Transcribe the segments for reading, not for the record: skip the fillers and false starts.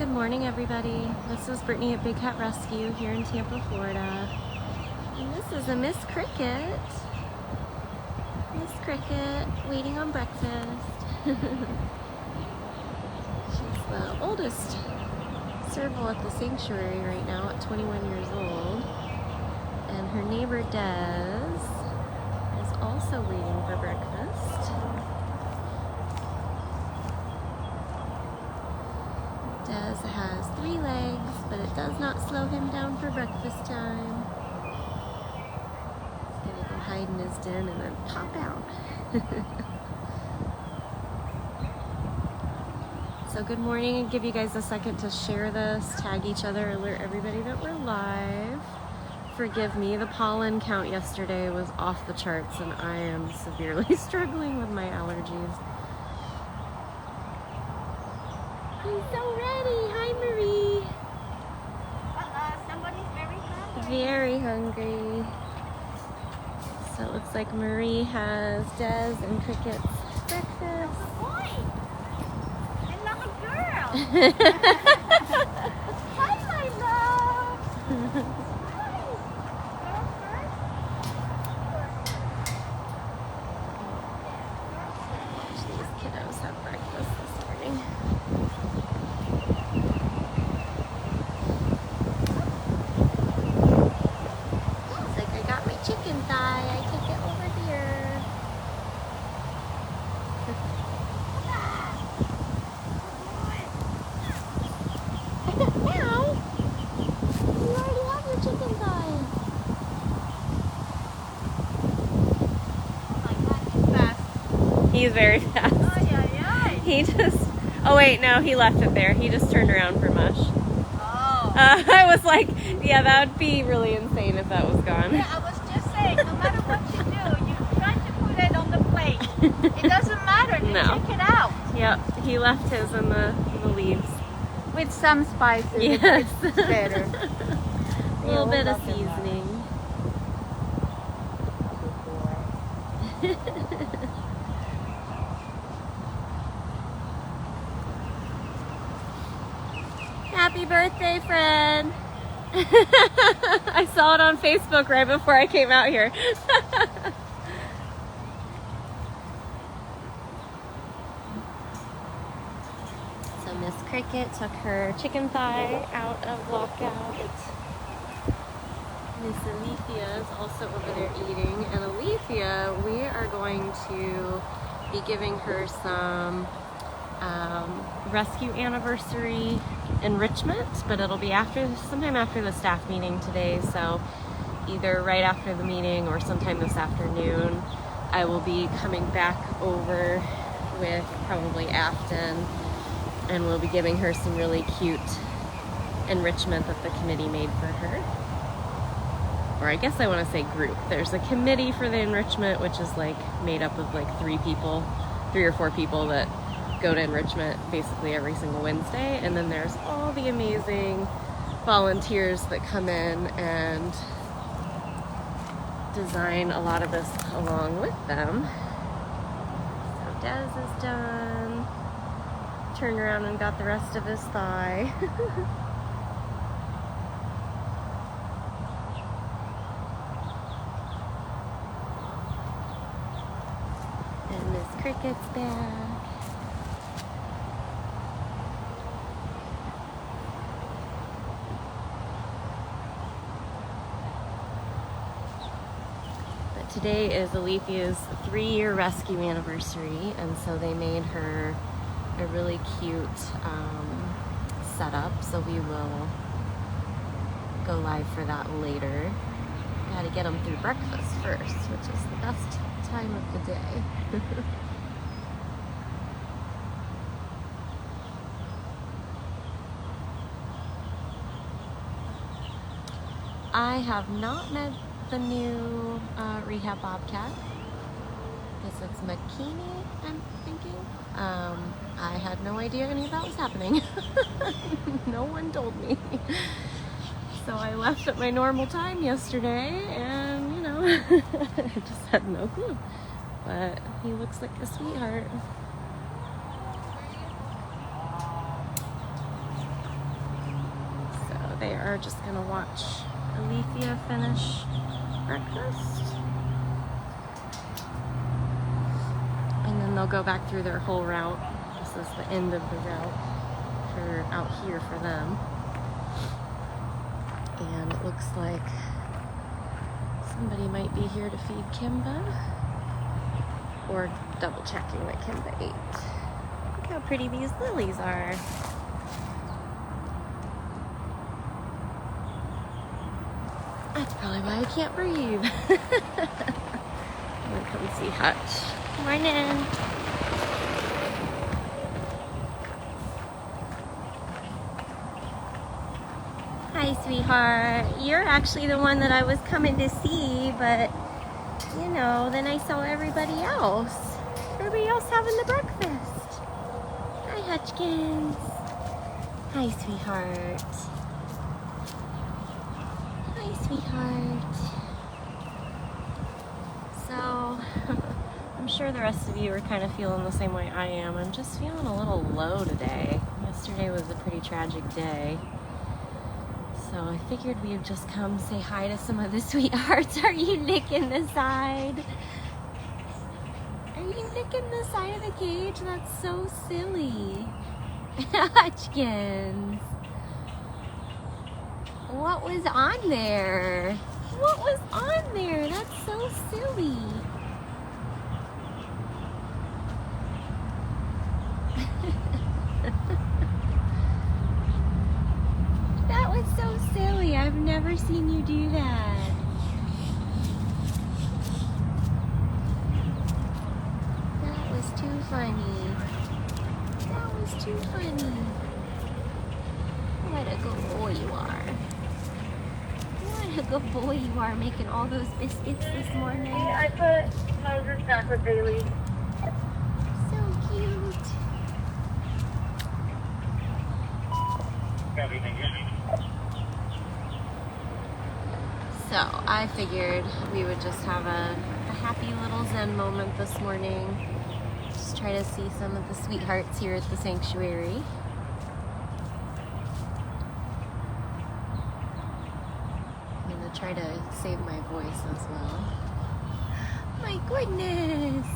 Good morning, everybody. This is Brittany at Big Cat Rescue here in Tampa, Florida. And this is a Miss Kricket. Miss Kricket waiting on breakfast. She's the oldest serval at the sanctuary right now at 21 years old. And her neighbor Des is also waiting for breakfast. Des has 3 legs, but it does not slow him down for breakfast time. He's gonna go hide in his den and then pop out. So good morning, and give you guys a second to share this, tag each other, alert everybody that we're live. Forgive me, the pollen count yesterday was off the charts and I am severely struggling with my allergies. He's so ready. Hi, Marie. Somebody's very hungry. Very hungry. So it looks like Marie has Des and Kricket's breakfast. Good boy. And like a girl. Hi, my love. Hi. Girl first. These kiddos have breakfast this morning. Chicken thigh, I take it over here. Meow! You already have your chicken thigh. Oh my God, he's fast. He's very fast. Ay, ay, ay. He just, oh wait, no, he left it there. He just turned around for mush. Oh. I was like, yeah, that would be really insane if that was gone. Yeah, I was just saying, no matter what you do, you try to put it on the plate. It doesn't matter, you No. take it out. Yep, he left his in the leaves. With some spices, Yes. it's better. A little bit of seasoning. Happy birthday, Fred! I saw it on Facebook right before I came out here. So Miss Kricket took her chicken thigh out of lockout. Miss Alethea is also over there eating. And Alethea, we are going to be giving her some rescue anniversary enrichment, but it'll be sometime after the staff meeting today, so either right after the meeting or sometime this afternoon I will be coming back over with probably Afton, and we'll be giving her some really cute enrichment that the committee made for her. Or I guess I want to say group. There's a committee for the enrichment, which is like made up of like 3 or 4 people that go to enrichment basically every single Wednesday, and then there's all the amazing volunteers that come in and design a lot of this along with them. So Des is done, turned around and got the rest of his thigh. And Miss Kricket's back. Today is Alethea's 3-year rescue anniversary, and so they made her a really cute setup, so we will go live for that later. Gotta get them through breakfast first, which is the best time of the day. I have not met the new rehab Bobcat. Guess it's McKinney, I'm thinking. I had no idea any of that was happening. No one told me. So I left at my normal time yesterday, and you know, I just had no clue. But he looks like a sweetheart. they are just gonna watch Alethea finish breakfast. And then they'll go back through their whole route. This is the end of the route for out here for them. And it looks like somebody might be here to feed Kimba. Or double checking that Kimba ate. Look how pretty these lilies are. That's probably why I can't breathe. I'm gonna come see Hutch. Morning. Hi, sweetheart. You're actually the one that I was coming to see, but you know, then I saw everybody else. Everybody else having the breakfast. Hi, Hutchkins. Hi, sweetheart. Hi, sweetheart. So, I'm sure the rest of you are kind of feeling the same way I am. I'm just feeling a little low today. Yesterday was a pretty tragic day. So I figured we would just come say hi to some of the sweethearts. Are you licking the side? Are you licking the side of the cage? That's so silly. Hutchkins. What was on there? What was on there? That's so silly. That was so silly. I've never seen you do that. That was too funny. That was too funny. What a good boy you are. What a good boy you are, making all those biscuits this morning. I put Moses back with Bailey. So cute. So I figured we would just have a happy little Zen moment this morning. Just try to see some of the sweethearts here at the sanctuary. I'm gonna try to save my voice as well. My goodness!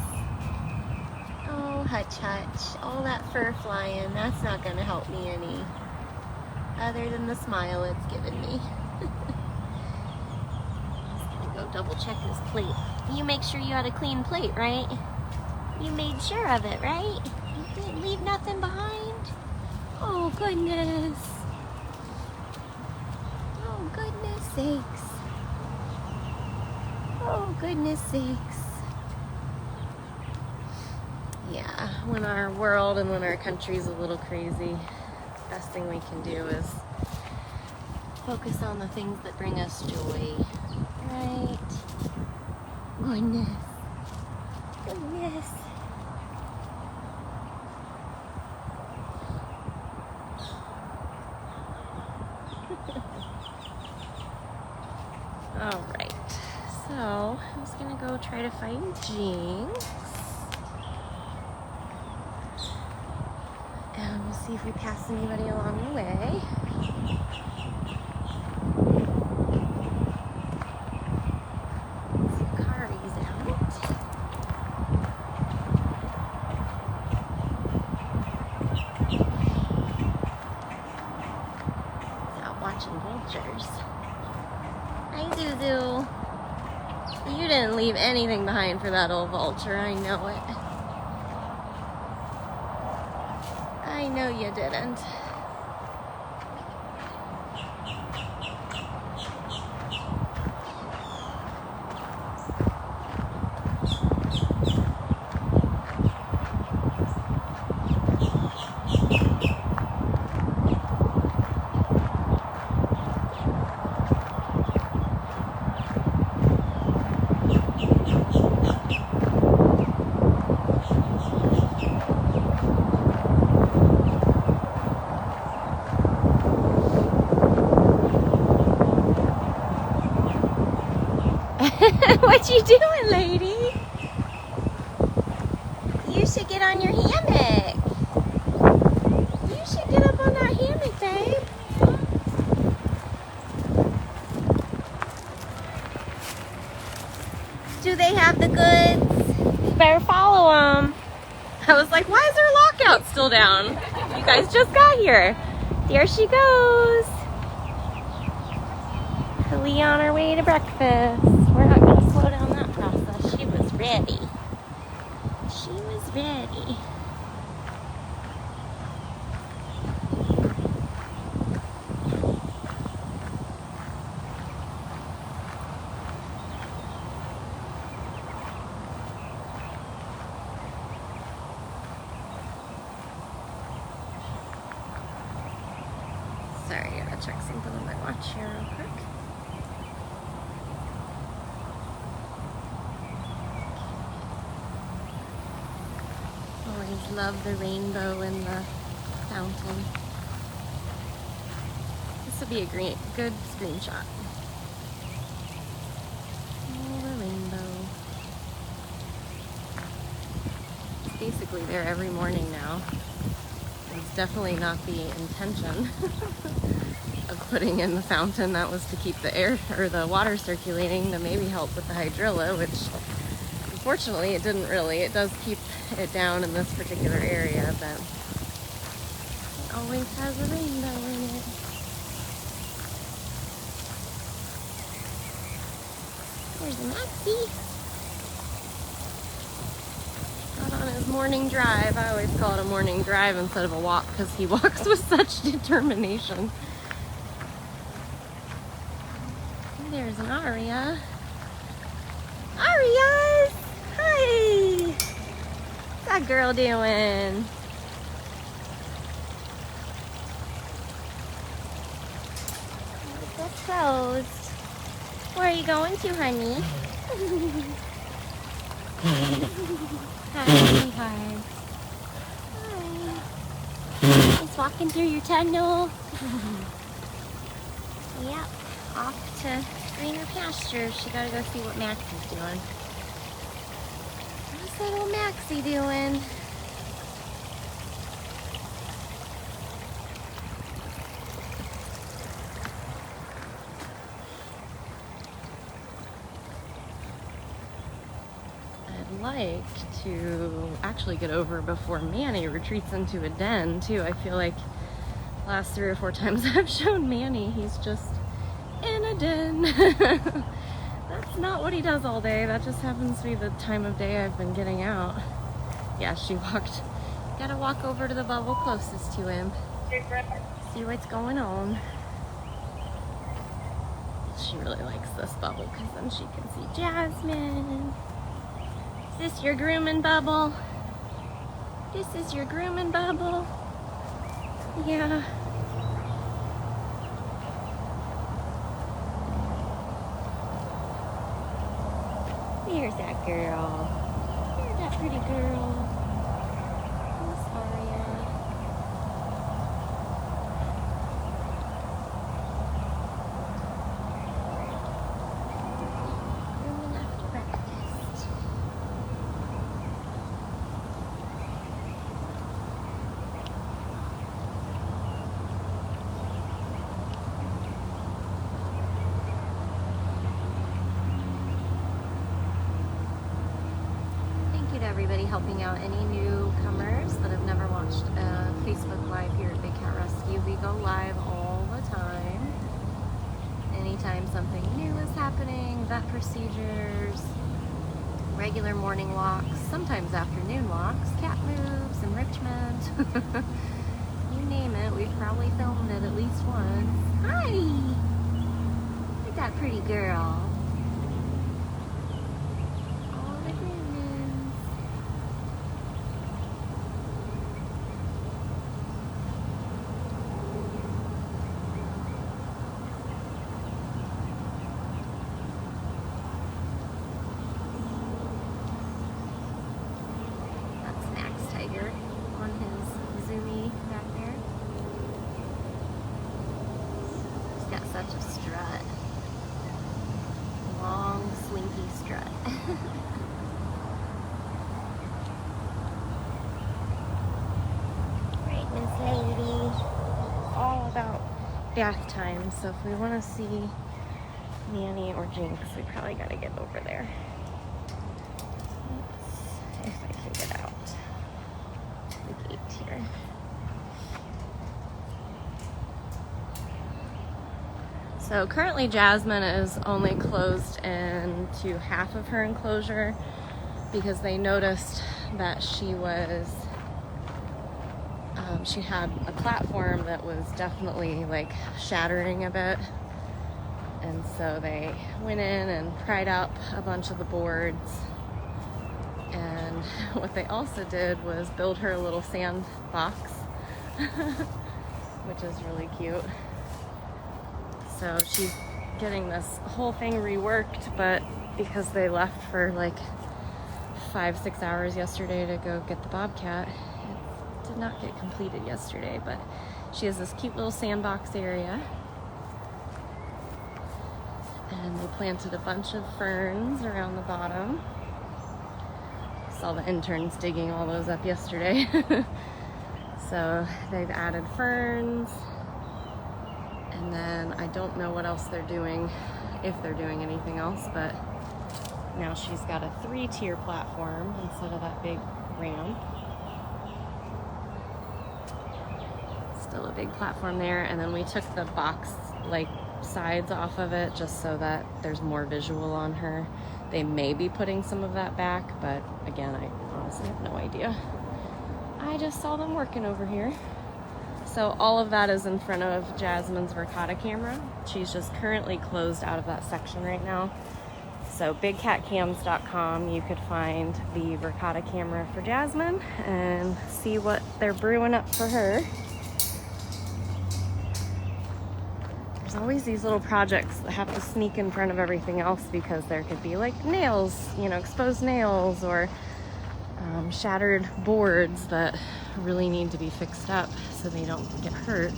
Oh, Hutch Hutch. All that fur flying, that's not gonna help me any. Other than the smile it's given me. Go double check his plate. You make sure you had a clean plate, right? You made sure of it, right? You didn't leave nothing behind? Oh, goodness. Oh, goodness sakes. Oh, goodness sakes. Yeah, when our world and when our country's a little crazy, best thing we can do is focus on the things that bring us joy. Right? Goodness. Goodness. Alright. So, I'm just gonna go try to find Jinx. And we'll see if we pass anybody along the way. Zucari's out. He's out watching vultures. Hi, Zuzu. You didn't leave anything behind for that old vulture, I know it. I know you didn't. What you doing, lady? You should get on your hammock. You should get up on that hammock, babe. I was like, why is her lockout still down? You guys just got here. There she goes. We on our way to breakfast. We're not going to slow down that process. She was ready. She was ready. Sorry, I gotta check something on my watch here real quick. Always love the rainbow in the fountain. This would be a good screenshot. Oh, the rainbow. It's basically there every morning now. It's definitely not the intention of putting in the fountain. That was to keep the air or the water circulating to maybe help with the hydrilla, which unfortunately it didn't really. It does keep it down in this particular area, but it always has a rainbow in it. There's a Maxie. Out on his morning drive. I always call it a morning drive instead of a walk because he walks with such determination. There's an Aria. Arias! Hi! What's that girl doing? It's closed. Where are you going to, honey? Hi, sweetheart. Hi. Just walking through your tunnel. Yep, off to greener pastures. She gotta go see what Max is doing. What's little Maxie doing? Like to actually get over before Manny retreats into a den too. I feel like last 3 or 4 times I've shown Manny, he's just in a den. That's not what he does all day. That just happens to be the time of day I've been getting out. Yeah, she walked. Gotta walk over to the bubble closest to him. See what's going on. She really likes this bubble because then she can see Jasmine. Is this your grooming bubble? This is your grooming bubble? Yeah. There's that girl. There's that pretty girl. Miss Aria. Grooming after breakfast. Everybody helping out any newcomers that have never watched a Facebook Live here at Big Cat Rescue. We go live all the time. Anytime something new is happening, vet procedures, regular morning walks, sometimes afternoon walks, cat moves, enrichment. You name it, we've probably filmed it at least once. Hi! Look at that pretty girl. On his zoomy back there. He's got such a strut. Long, slinky strut. Right, Miss Lady. All about bath time, so if we want to see Manny or Jinx, we probably got to get over there. If I can get out. So currently Jasmine is only closed into half of her enclosure because they noticed that she was, she had a platform that was definitely like shattering a bit. And so they went in and pried up a bunch of the boards. And what they also did was build her a little sandbox, which is really cute. So she's getting this whole thing reworked, but because they left for like 5-6 hours yesterday to go get the Bobcat, it did not get completed yesterday, but she has this cute little sandbox area. And they planted a bunch of ferns around the bottom. Saw the interns digging all those up yesterday. So they've added ferns. And then I don't know what else they're doing, if they're doing anything else, but now she's got a 3-tier platform instead of that big ramp. Still a big platform there, and then we took the box like sides off of it just so that there's more visual on her. They may be putting some of that back, but again, I honestly have no idea. I just saw them working over here. So all of that is in front of Jasmine's Verkada camera. She's just currently closed out of that section right now. So bigcatcams.com, you could find the Verkada camera for Jasmine and see what they're brewing up for her. There's always these little projects that have to sneak in front of everything else because there could be like nails, you know, exposed nails or shattered boards that really need to be fixed up so they don't get hurt.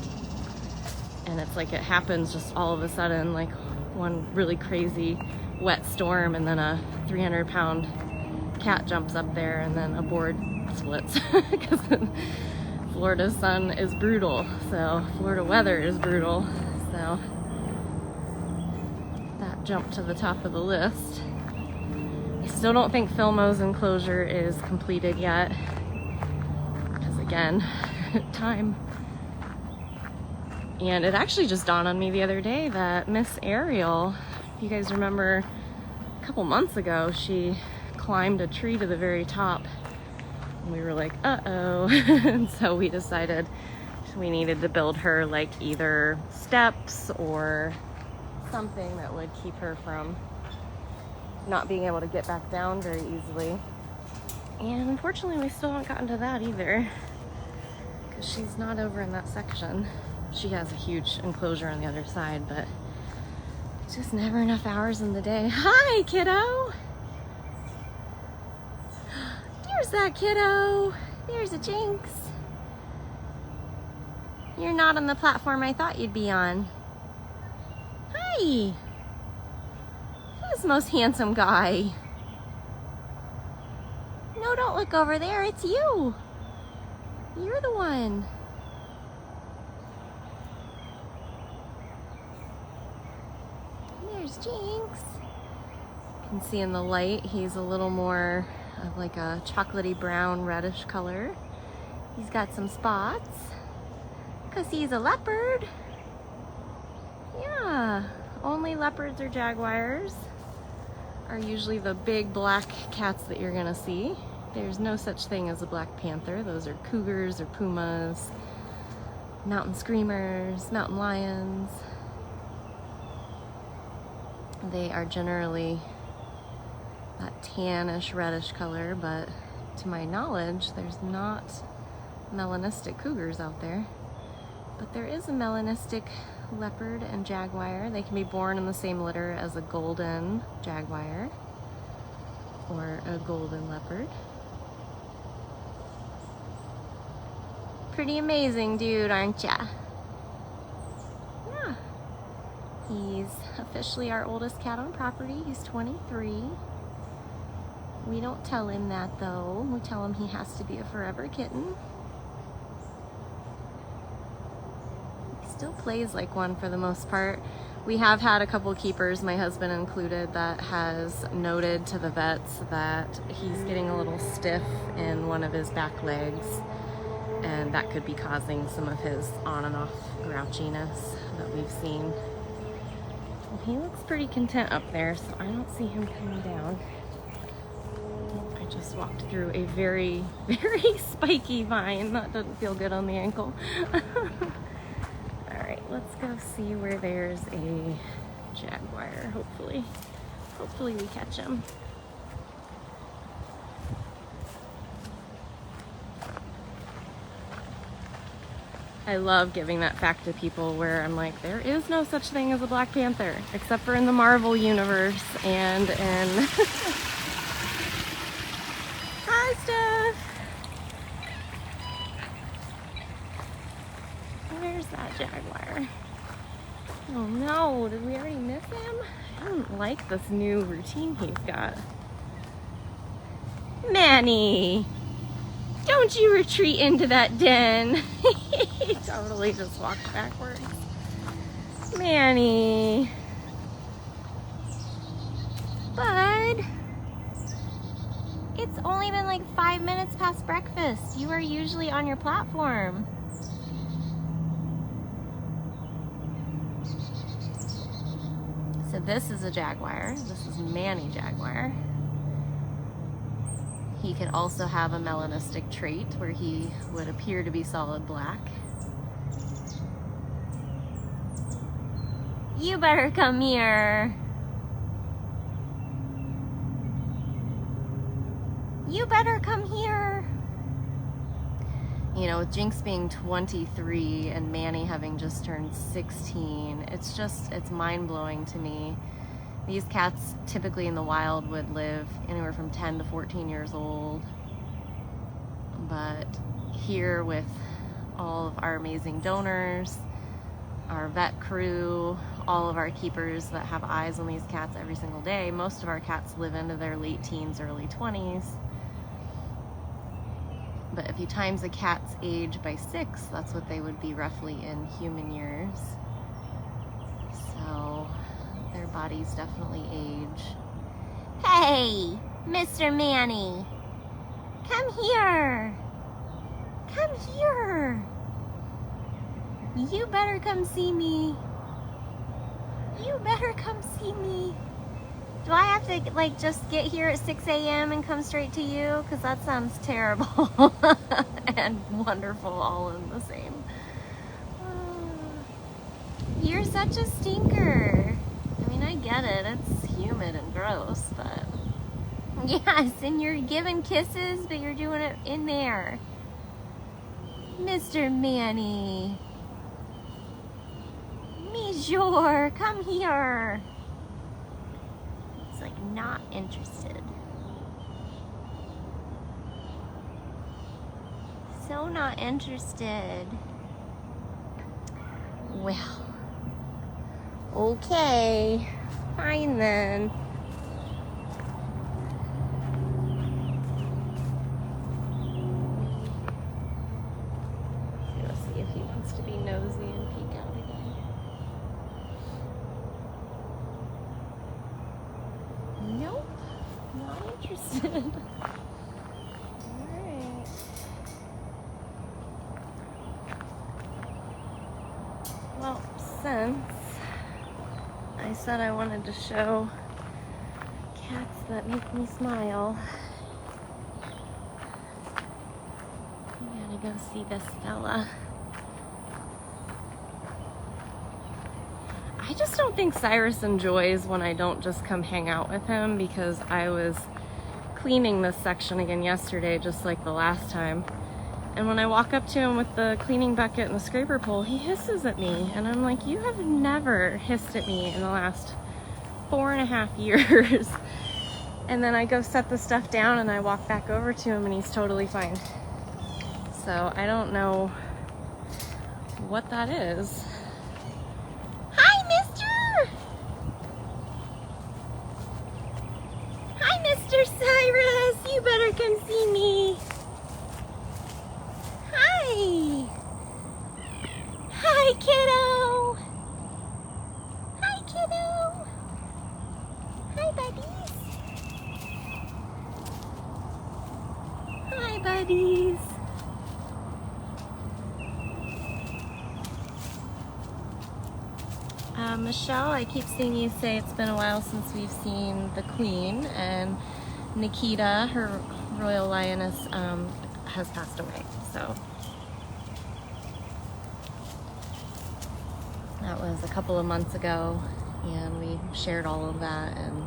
And it's like it happens just all of a sudden, like one really crazy wet storm, and then a 300-pound cat jumps up there and then a board splits because Florida's sun is brutal, so Florida weather is brutal, so that jumped to the top of the list. I still don't think Filmo's enclosure is completed yet because again, time. And it actually just dawned on me the other day that Miss Ariel, if you guys remember a couple months ago, she climbed a tree to the very top and we were like, uh-oh. And so we decided we needed to build her like either steps or something that would keep her from not being able to get back down very easily. And unfortunately we still haven't gotten to that either because she's not over in that section. She has a huge enclosure on the other side, but it's just never enough hours in the day. Hi, kiddo! There's that kiddo! There's a Jinx! You're not on the platform I thought you'd be on. Hi! Who's the most handsome guy? No, don't look over there. It's you. You're the one. There's Jinx. You can see in the light, he's a little more of like a chocolatey brown reddish color. He's got some spots because he's a leopard. Yeah, only leopards or jaguars are usually the big black cats that you're gonna see. There's no such thing as a black panther. Those are cougars or pumas, mountain screamers, mountain lions. They are generally that tannish reddish color, but to my knowledge there's not melanistic cougars out there. But there is a melanistic leopard and jaguar. They can be born in the same litter as a golden jaguar or a golden leopard. Pretty amazing dude, aren't ya? Yeah. He's officially our oldest cat on property. He's 23. We don't tell him that though. We tell him he has to be a forever kitten. Still plays like one for the most part. We have had a couple keepers, my husband included, that has noted to the vets that he's getting a little stiff in one of his back legs, and that could be causing some of his on and off grouchiness that we've seen. Well, he looks pretty content up there, so I don't see him coming down. I just walked through a very, very spiky vine. That doesn't feel good on the ankle. All right, let's go see where there's a jaguar, hopefully. Hopefully we catch him. I love giving that fact to people where I'm like, there is no such thing as a Black Panther, except for in the Marvel universe and in... Hi, Steph! Where's that jaguar? Oh no, did we already miss him? I don't like this new routine he's got. Manny! Don't you retreat into that den. He totally just walked backwards. Manny. Bud. It's only been like 5 minutes past breakfast. You are usually on your platform. So this is a jaguar. This is Manny Jaguar. He could also have a melanistic trait where he would appear to be solid black. You better come here. You better come here. You know, with Jinx being 23 and Manny having just turned 16, it's mind-blowing to me. These cats typically in the wild would live anywhere from 10 to 14 years old. But here with all of our amazing donors, our vet crew, all of our keepers that have eyes on these cats every single day, most of our cats live into their late teens, early 20s. But if you times a cat's age by 6, that's what they would be roughly in human years. So their bodies definitely age. Hey, Mr. Manny, come here. Come here. You better come see me. You better come see me. Do I have to like just get here at 6 a.m. and come straight to you? Because that sounds terrible and wonderful all in the same. You're such a stinker. I mean, I get it. It's humid and gross, but yes, and you're giving kisses, but you're doing it in there. Mr. Manny. Monsieur, come here. He's like not interested. So not interested. Well. Okay, fine then. Let's see if he wants to be nosy and peek out again. Nope, not interested. Alright. Well, since I said I wanted to show cats that make me smile, I gotta go see this fella. I just don't think Cyrus enjoys when I don't just come hang out with him, because I was cleaning this section again yesterday, just like the last time. And when I walk up to him with the cleaning bucket and the scraper pole, he hisses at me. And I'm like, you have never hissed at me in the last 4.5 years. And then I go set the stuff down and I walk back over to him and he's totally fine. So I don't know what that is. Hi, mister! Hi, Mr. Cyrus! You better come see me. Hi! Hi, kiddo! Hi, kiddo! Hi, buddies! Hi, buddies! Michelle, I keep seeing you say it's been a while since we've seen the Queen, and Nikita, her royal lioness, has passed away. So that was a couple of months ago, and we shared all of that, and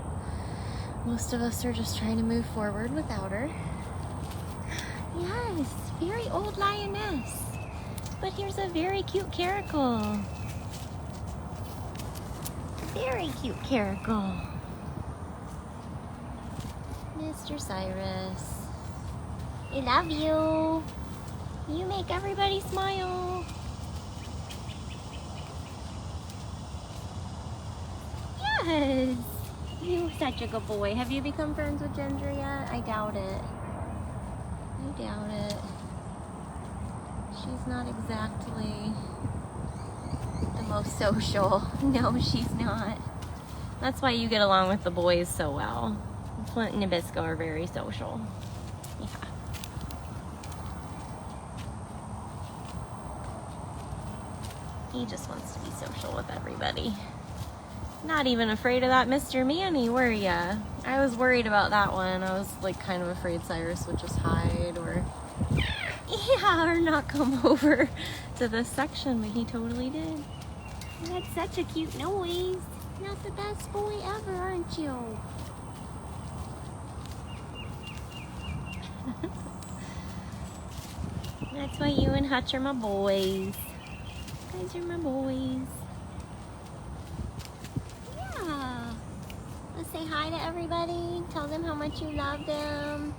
most of us are just trying to move forward without her. Yes, very old lioness. But here's a very cute caracal. Very cute caracal. Mr. Cyrus, I love you. You make everybody smile. Yes. You're such a good boy. Have you become friends with Ginger yet? I doubt it. I doubt it. She's not exactly the most social. No, she's not. That's why you get along with the boys so well. Flint and Nabisco are very social. Yeah. He just wants to be social with everybody. Not even afraid of that Mr. Manny, were ya? I was worried about that one. I was like kind of afraid Cyrus would just hide or or not come over to this section, but he totally did. That's such a cute noise. Not the best boy ever, aren't you? That's why you and Hutch are my boys. You guys are my boys. Yeah. Let's say hi to everybody. Tell them how much you love them.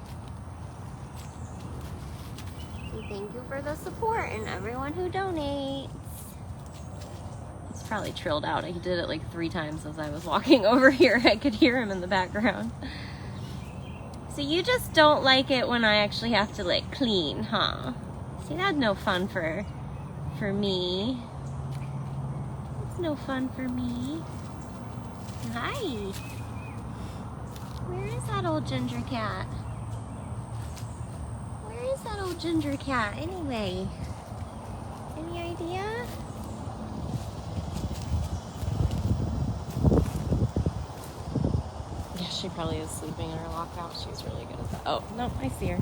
Say thank you for the support and everyone who donates. He's probably trilled out. He did it like 3 times as I was walking over here. I could hear him in the background. So you just don't like it when I actually have to like clean, huh? See, that's no fun for me. It's no fun for me. Hi. Where is that old ginger cat? Where is that old ginger cat anyway? Any idea? Yeah, she probably is sleeping in her lockout. She's really good at that. Oh, no, I see her.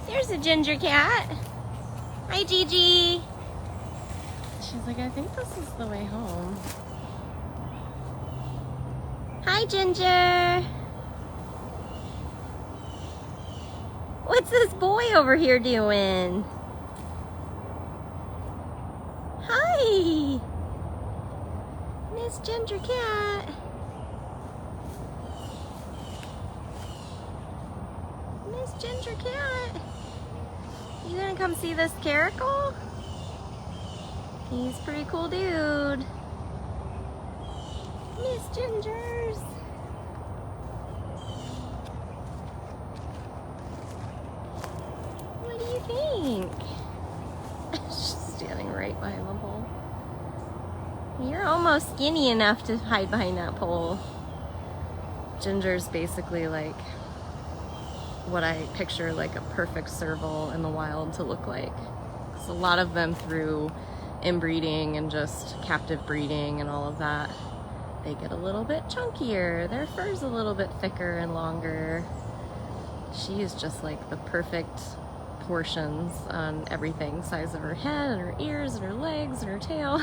There's a ginger cat. Hi, Gigi. She's like, I think this is the way home. Hi, Ginger. What's this boy over here doing? Hi, Miss Ginger Cat. Miss Ginger Cat. You gonna come see this Caracal? He's a pretty cool dude. Miss Gingers. What do you think? She's standing right behind the pole. You're almost skinny enough to hide behind that pole. Ginger's basically like what I picture like a perfect serval in the wild to look like. Because a lot of them through inbreeding and just captive breeding and all of that, they get a little bit chunkier. Their fur's a little bit thicker and longer. She is just like the perfect portions on everything. Size of her head and her ears and her legs and her tail.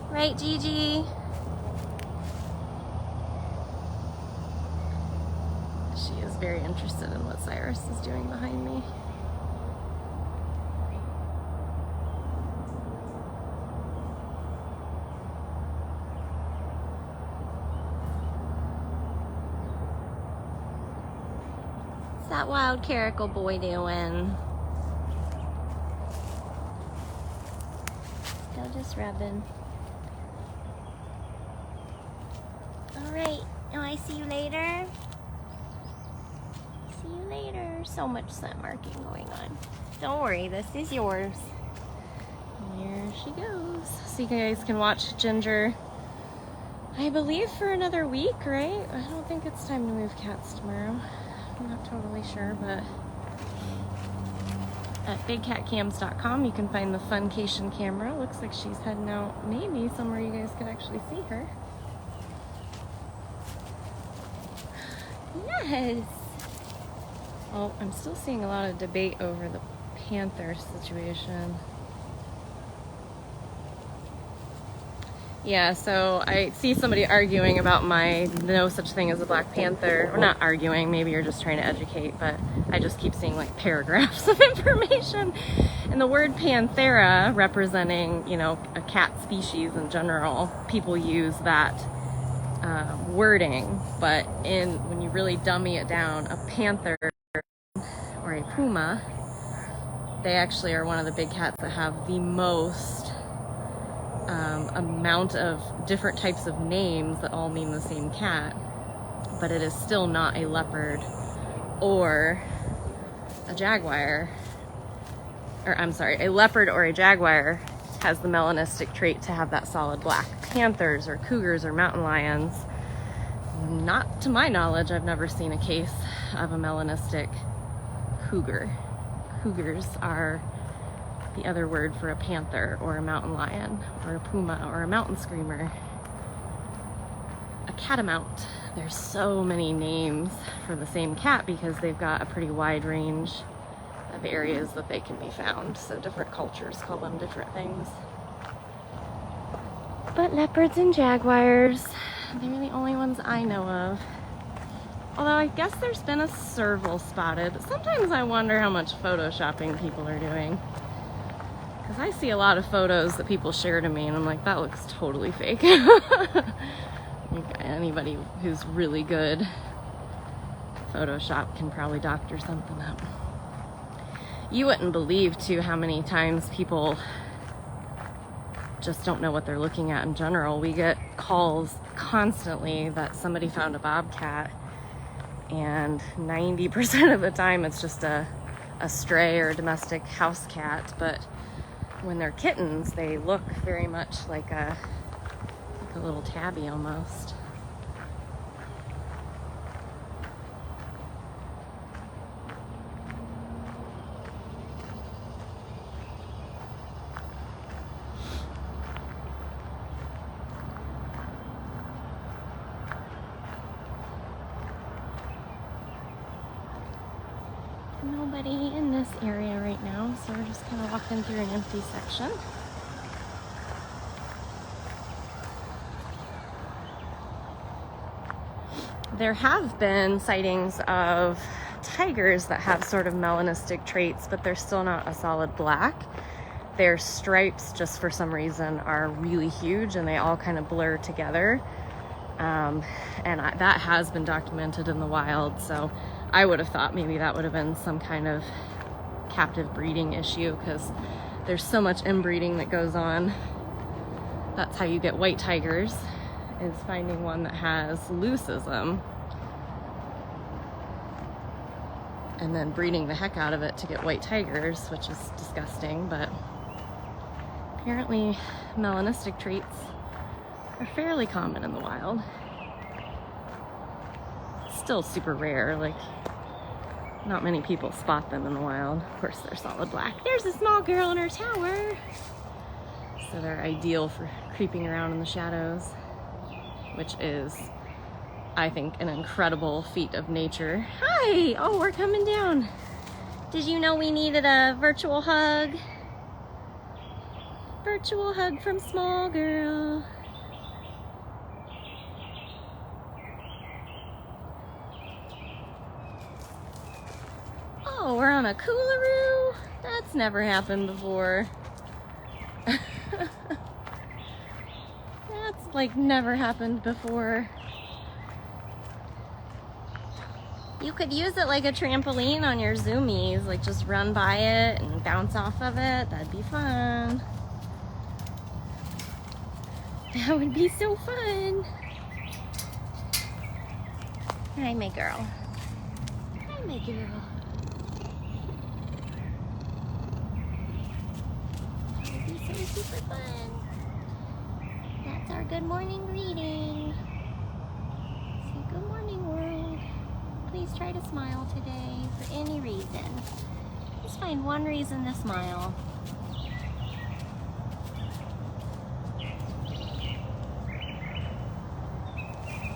Right, Gigi? She is very interested in what Cyrus is doing behind me. What's that wild Caracal boy doing? Still just rubbing. Alright, oh, I see you later. See you later. So much scent marking going on. Don't worry, this is yours. And there she goes. So you guys can watch Ginger, I believe, for another week, right? I don't think it's time to move cats tomorrow. I'm not totally sure, but at bigcatcams.com. You can find the Funcation camera. Looks like she's heading out maybe somewhere you guys could actually see her. Yes! Oh, I'm still seeing a lot of debate over the panther situation. Yeah, so I see somebody arguing about my no such thing as a black panther. Or not arguing, maybe you're just trying to educate, but I just keep seeing like paragraphs of information. And the word panthera, representing, you know, a cat species in general, people use that wording, but when you really dummy it down, a panther or a puma, they actually are one of the big cats that have the most amount of different types of names that all mean the same cat, but it is still not a leopard or a jaguar, or I'm sorry, a leopard or a jaguar has the melanistic trait to have that solid black. Panthers or cougars or mountain lions, not to my knowledge, I've never seen a case of a melanistic cougar. Cougars are the other word for a panther or a mountain lion or a puma or a mountain screamer. A catamount. There's so many names for the same cat because they've got a pretty wide range of areas that they can be found. So different cultures call them different things. But leopards and jaguars, they're the only ones I know of. Although I guess there's been a serval spotted. Sometimes I wonder how much photoshopping people are doing. Because I see a lot of photos that people share to me and I'm like, that looks totally fake. Anybody who's really good Photoshop can probably doctor something up. You wouldn't believe too how many times people just don't know what they're looking at in general. We get calls constantly that somebody found a bobcat, and 90% of the time it's just a stray or domestic house cat, but when they're kittens they look very much like a little tabby almost. Nobody in this area right now, so we're just kind of walking through an empty section. There have been sightings of tigers that have sort of melanistic traits, but they're still not a solid black. Their stripes, just for some reason, are really huge and they all kind of blur together. That has been documented in the wild, so I would have thought maybe that would have been some kind of captive breeding issue because there's so much inbreeding that goes on. That's how you get white tigers, is finding one that has leucism and then breeding the heck out of it to get white tigers, which is disgusting, but apparently melanistic traits are fairly common in the wild. Still super rare, like not many people spot them in the wild. Of course they're solid black. There's a small girl in her tower. So they're ideal for creeping around in the shadows, which is, I think, an incredible feat of nature. Hi! Oh, we're coming down. Did you know we needed a virtual hug? Virtual hug from small girl. Oh, we're on a coolaroo? That's never happened before. That's like never happened before. You could use it like a trampoline on your zoomies, like just run by it and bounce off of it. That'd be fun. That would be so fun. Hi, my girl. Hi, my girl. Super fun. That's our good morning greeting. Say good morning, world. Please try to smile today for any reason. Just find one reason to smile.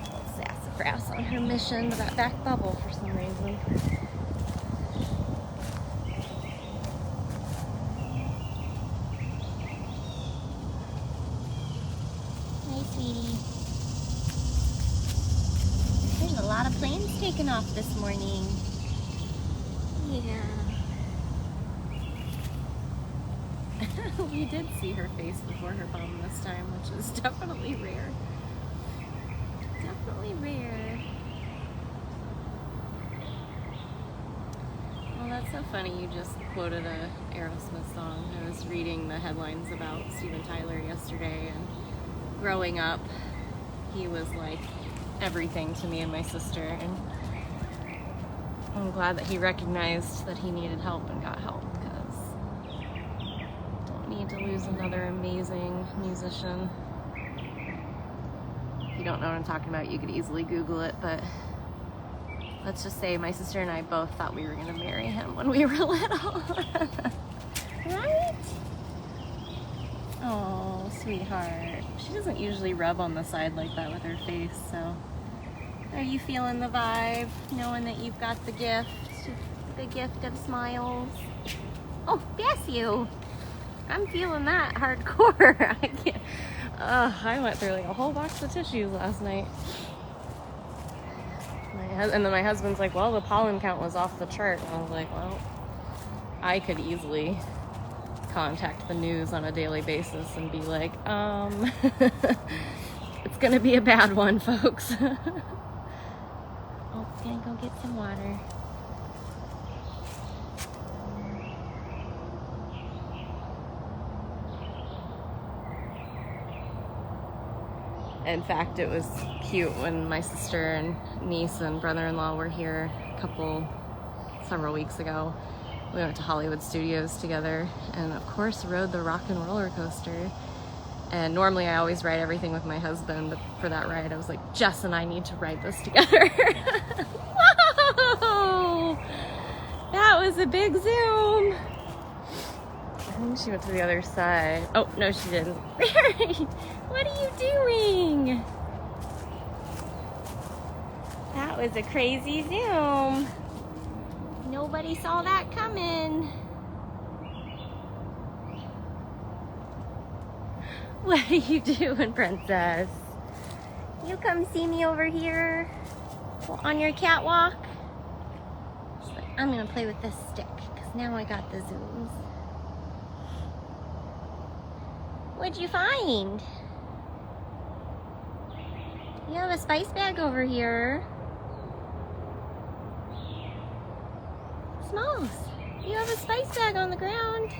Little sassafras on her mission to that back bubble for some reason. Hi, sweetie. There's a lot of planes taking off this morning. Yeah. We did see her face before her bum this time, which is definitely rare. Definitely rare. Well, that's so funny. You just quoted a Aerosmith song. I was reading the headlines about Steven Tyler yesterday, and growing up, he was like everything to me and my sister, and I'm glad that he recognized that he needed help and got help, because don't need to lose another amazing musician. If you don't know what I'm talking about, you could easily Google it, but let's just say my sister and I both thought we were going to marry him when we were little. Right? Oh, sweetheart. She doesn't usually rub on the side like that with her face, so... Are you feeling the vibe, knowing that you've got the gift of smiles? Oh, bless you. I'm feeling that hardcore. I can't. I went through like a whole box of tissues last night. And then my husband's like, well, the pollen count was off the chart. And I was like, well, I could easily contact the news on a daily basis and be like, it's gonna be a bad one, folks. Oh, gonna go get some water. In fact, it was cute when my sister and niece and brother-in-law were here several weeks ago. We went to Hollywood Studios together and of course rode the rock and roller coaster. And normally I always ride everything with my husband, but for that ride I was like, Jess and I need to ride this together. Whoa! That was a big zoom. I think she went to the other side. Oh, no she didn't. What are you doing? That was a crazy zoom. Nobody saw that coming. What are you doing, princess? You come see me over here on your catwalk? She's like, I'm gonna play with this stick because now I got the zooms. What'd you find? You have a spice bag over here. Smalls, you have a spice bag on the ground.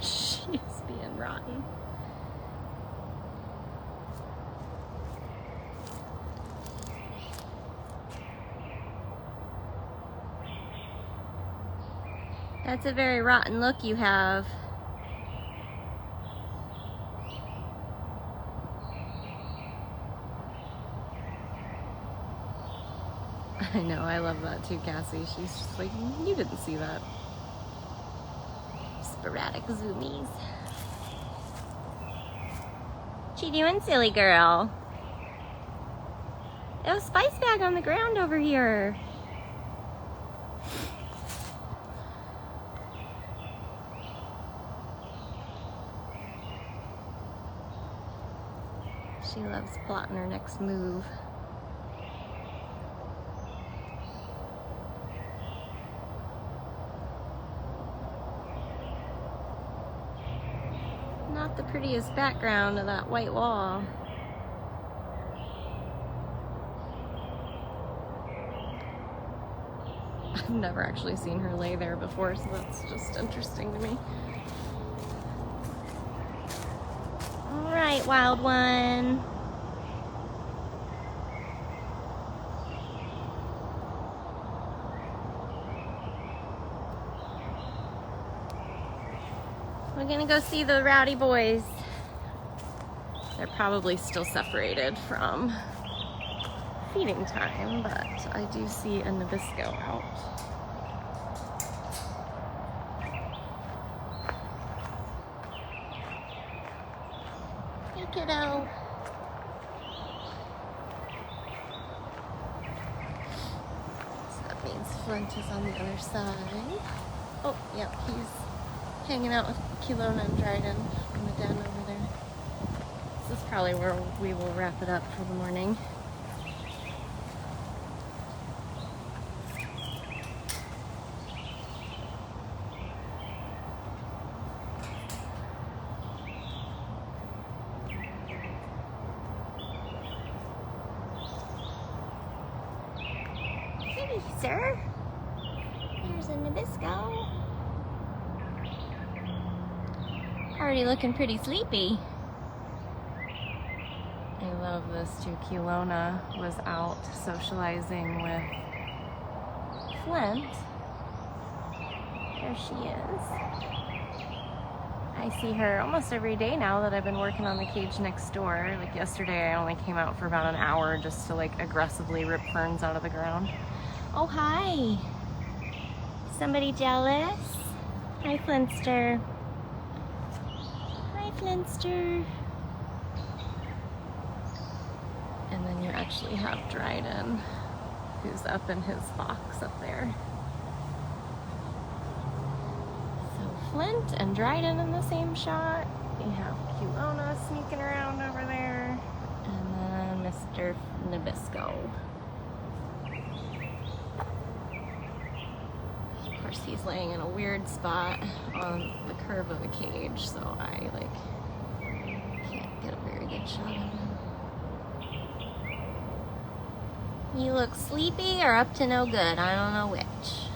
She's being rotten. That's a very rotten look you have. I know, I love that too, Cassie. She's just like, you didn't see that. Sporadic zoomies. What you doing, silly girl? There's a spice bag on the ground over here. She loves plotting her next move. Not the prettiest background of that white wall. I've never actually seen her lay there before, so that's just interesting to me. All right, wild one. We're gonna go see the rowdy boys. They're probably still separated from feeding time, but I do see a Nabisco out. kiddo. So that means Flint is on the other side. Oh, yep, he's hanging out with Kewlona and Dryden in the den over there. This is probably where we will wrap it up for the morning. Hey, sir. There's a Nabisco. Already looking pretty sleepy. I love this too. Kewlona was out socializing with Flint. There she is. I see her almost every day now that I've been working on the cage next door. Like yesterday I only came out for about an hour just to like aggressively rip ferns out of the ground. Oh, hi. Somebody jealous? Hi, Flintster. Hi, Flintster. And then you actually have Dryden, who's up in his box up there. So Flint and Dryden in the same shot. You have Kewlona sneaking around over there. And then Mr. Nabisco. Of course, he's laying in a weird spot on the curve of the cage, so I can't get a very good shot of him. You look sleepy or up to no good. I don't know which.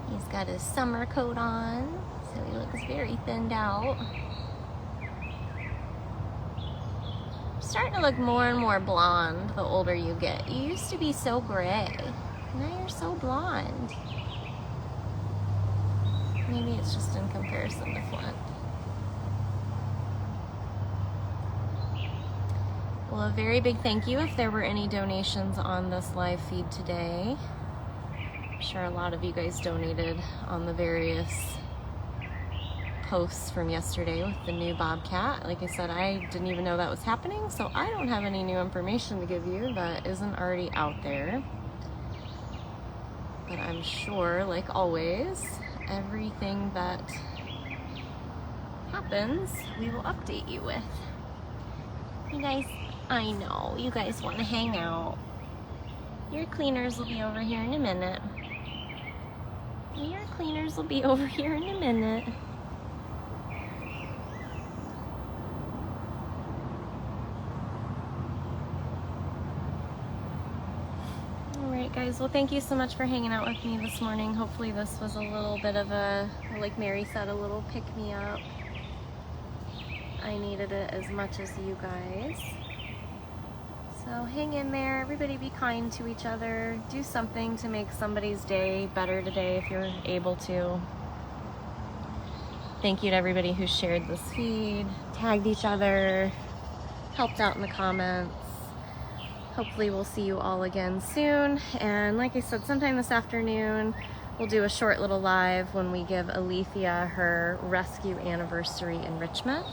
He's got his summer coat on, so he looks very thinned out. Starting to look more and more blonde the older you get. You used to be so gray. Now you're so blonde. Maybe it's just in comparison to Flint. Well, a very big thank you if there were any donations on this live feed today. I'm sure a lot of you guys donated on the various posts from yesterday with the new Bobcat. Like I said, I didn't even know that was happening, so I don't have any new information to give you that isn't already out there. But I'm sure, like always, everything that happens, we will update you with. You guys, I know, you guys want to hang out. Your cleaners will be over here in a minute. Your cleaners will be over here in a minute. Guys, well, thank you so much for hanging out with me this morning. Hopefully this was a little bit of a, like Mary said, a little pick-me-up. I needed it as much as you guys. So hang in there. Everybody be kind to each other. Do something to make somebody's day better today if you're able to. Thank you to everybody who shared this feed, tagged each other, helped out in the comments. Hopefully we'll see you all again soon. And like I said, sometime this afternoon, we'll do a short little live when we give Alethea her rescue anniversary enrichment.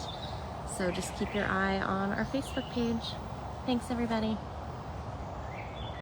So just keep your eye on our Facebook page. Thanks, everybody.